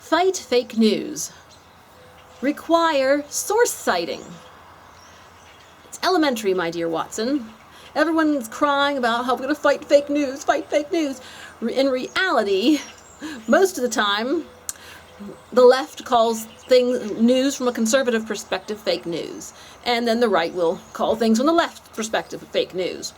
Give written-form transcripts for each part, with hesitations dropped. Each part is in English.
Fight fake news. Require source citing. It's elementary, my dear Watson. Everyone's crying about how we're going to fight fake news, fight fake news. In reality, most of the time, the left calls news from a conservative perspective fake news. And then the right will call things from the left perspective fake news.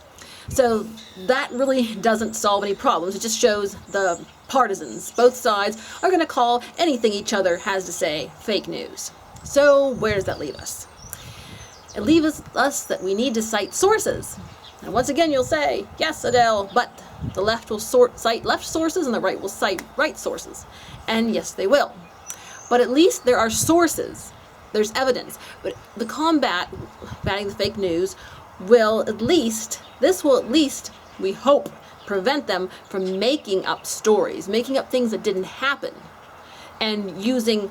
So that really doesn't solve any problems. It just shows the partisans. Both sides are going to call anything each other has to say fake news. So where does that leave us? It leaves us that we need to cite sources. And once again you'll say, yes, Adele, but the left will cite left sources and the right will cite right sources. And yes, they will. But at least there are sources. There's evidence. But the combating the fake news will at least, we hope, prevent them from making up stories, making up things that didn't happen, and using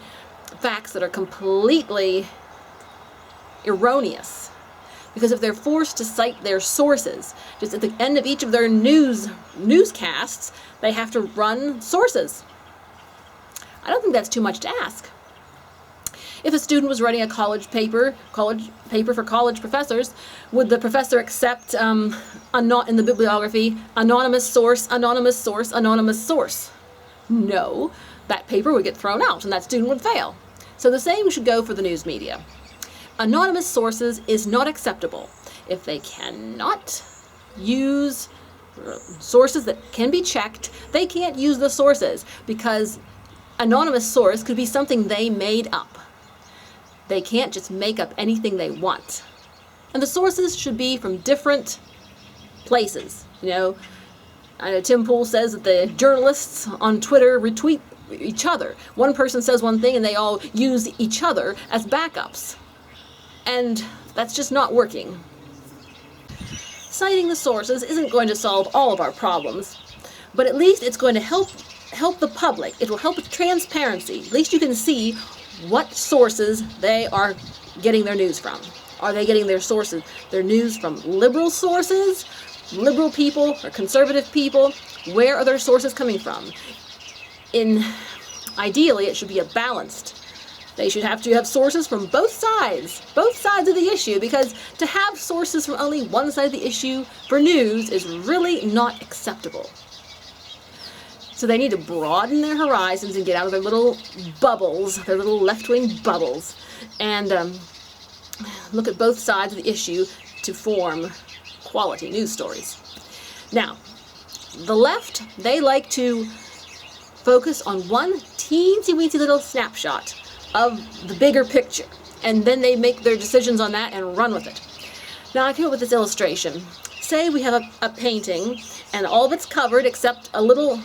facts that are completely erroneous. Because if they're forced to cite their sources, just at the end of each of their newscasts, they have to run sources. I don't think that's too much to ask. If a student was writing a college paper for college professors, would the professor accept in the bibliography, anonymous source, anonymous source, anonymous source? No, that paper would get thrown out and that student would fail. So the same should go for the news media. Anonymous sources is not acceptable. If they cannot use sources that can be checked, they can't use the sources because anonymous source could be something they made up. They can't just make up anything they want. And the sources should be from different places. You know, I know Tim Pool says that the journalists on Twitter retweet each other. One person says one thing and they all use each other as backups. And that's just not working. Citing the sources isn't going to solve all of our problems, but at least it's going to help the public. It will help with transparency. At least you can see what sources they are getting their news from. Are they getting their news from liberal sources, liberal people, or conservative people? Where are their sources coming from? Ideally, it should be a balanced. They should have to have sources from both sides of the issue, because to have sources from only one side of the issue for news is really not acceptable. So they need to broaden their horizons and get out of their little bubbles, their little left-wing bubbles, and look at both sides of the issue to form quality news stories. Now, the left, they like to focus on one teensy-weensy little snapshot of the bigger picture, and then they make their decisions on that and run with it. Now I came up with this illustration. Say we have a painting and all of it's covered except a little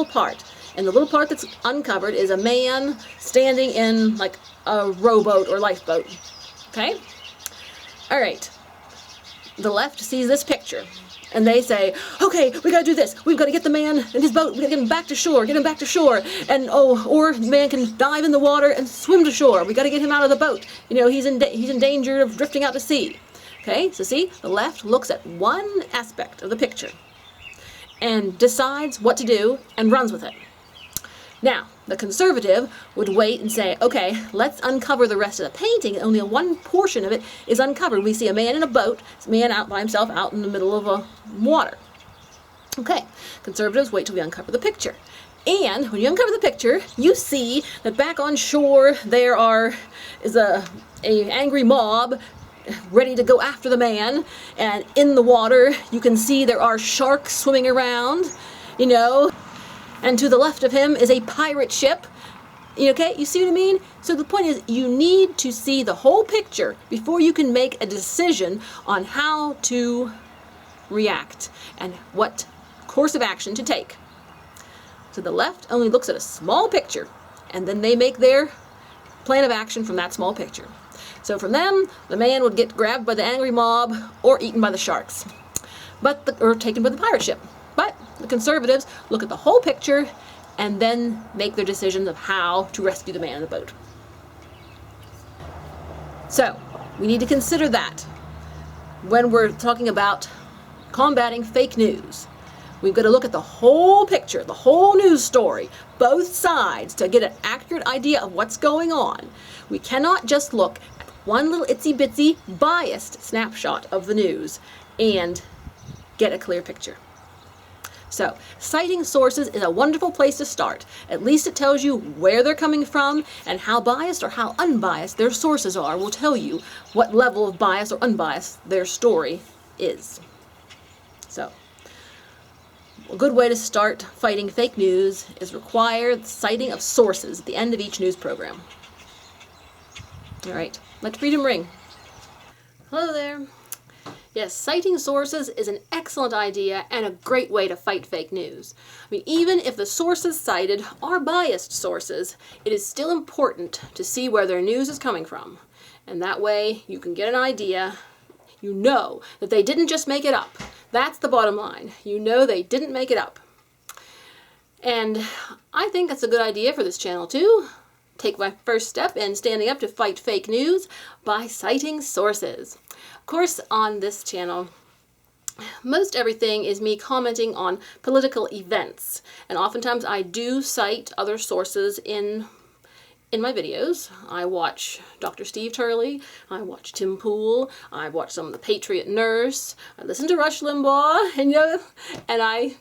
part, and the little part that's uncovered is a man standing in like a rowboat or lifeboat. Okay? Alright. The left sees this picture and they say, okay, we gotta do this. We've got to get the man in his boat. We gotta get him back to shore. And or the man can dive in the water and swim to shore. We gotta get him out of the boat. You know, he's in danger of drifting out to sea. Okay, so see, the left looks at one aspect of the picture and decides what to do and runs with it. Now, the conservative would wait and say, okay, let's uncover the rest of the painting. Only one portion of it is uncovered. We see a man in a boat, a man out by himself out in the middle of a water. Okay, conservatives wait till we uncover the picture. And when you uncover the picture, you see that back on shore there is a angry mob ready to go after the man, and in the water you can see there are sharks swimming around, you know, and to the left of him is a pirate ship. Okay, you see what I mean? So the point is, you need to see the whole picture before you can make a decision on how to react and what course of action to take. So the left only looks at a small picture, and then they make their plan of action from that small picture. So from them, the man would get grabbed by the angry mob or eaten by the sharks, or taken by the pirate ship. But the conservatives look at the whole picture and then make their decisions of how to rescue the man in the boat. So we need to consider that when we're talking about combating fake news. We've got to look at the whole picture, the whole news story, both sides, to get an accurate idea of what's going on. We cannot just look at one little itsy bitsy biased snapshot of the news and get a clear picture. So, citing sources is a wonderful place to start. At least it tells you where they're coming from, and how biased or how unbiased their sources are will tell you what level of bias or unbiased their story is. So, a good way to start fighting fake news is require the citing of sources at the end of each news program. All right, let freedom ring. Hello there. Yes, citing sources is an excellent idea and a great way to fight fake news. I mean, even if the sources cited are biased sources, it is still important to see where their news is coming from. And that way you can get an idea. You know that they didn't just make it up. That's the bottom line. You know they didn't make it up. And I think that's a good idea for this channel too. Take my first step in standing up to fight fake news by citing sources. Of course, on this channel, most everything is me commenting on political events, and oftentimes I do cite other sources in my videos. I watch Dr. Steve Turley, I watch Tim Pool, I watch some of the Patriot Nurse, I listen to Rush Limbaugh, and I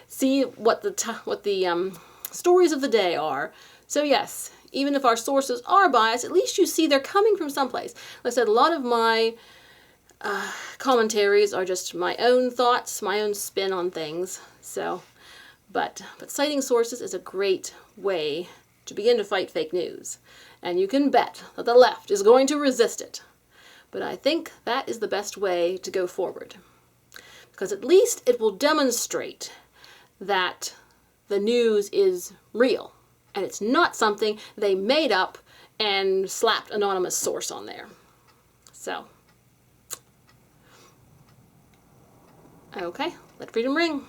see what the stories of the day are. So yes, even if our sources are biased, at least you see they're coming from someplace. Like I said, a lot of my commentaries are just my own thoughts, my own spin on things. So, but citing sources is a great way to begin to fight fake news. And you can bet that the left is going to resist it. But I think that is the best way to go forward. Because at least it will demonstrate that the news is real. And it's not something they made up and slapped anonymous source on there. So, okay, let freedom ring.